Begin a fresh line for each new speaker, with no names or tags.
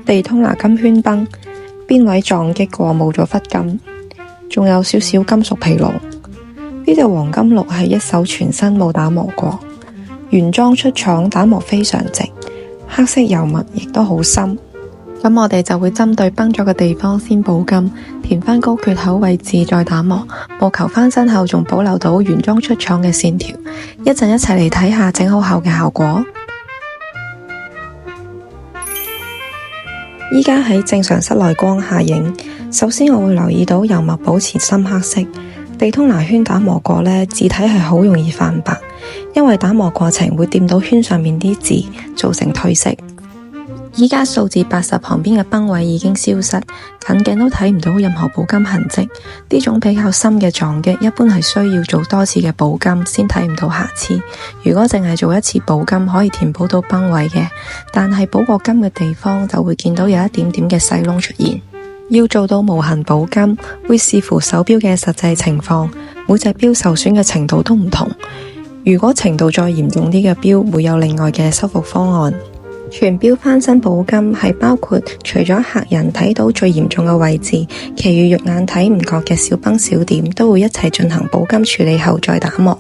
地通拿金圈崩，邊位撞擊過冇咗忽金，仲有少少金屬疲勞。呢隻黃金鹿係一手全新冇打磨過，原裝出廠，打磨非常直，黑色油墨亦都好深。咁我哋就會針對崩咗嘅地方先補金，填翻高缺口位置再打磨，務求翻身後仲保留到原裝出廠嘅線條。一陣一齊嚟睇下整好後嘅效果。依家喺正常室內光下影，首先我會留意到油墨保持深黑色，地通拿圈打磨過呢，字體係好容易泛白，因為打磨過程會掂到圈上面啲字，造成褪色。依家數字80旁邊嘅崩位已經消失，近鏡都睇唔到任何補金痕跡。呢種比較深嘅撞擊，一般係需要做多次嘅補金先睇唔到瑕疵。如果淨係做一次補金，可以填補到崩位嘅，但係補過金嘅地方就會見到有一點點嘅細窿出現。要做到無痕補金，會視乎手錶嘅實際情況，每隻錶受損嘅程度都唔同。如果程度再嚴重啲嘅錶，會有另外嘅修復方案。全錶翻新補金係包括除咗客人睇到最嚴重嘅位置，其餘肉眼睇唔覺嘅小崩小點都會一齊進行補金處理後再打磨。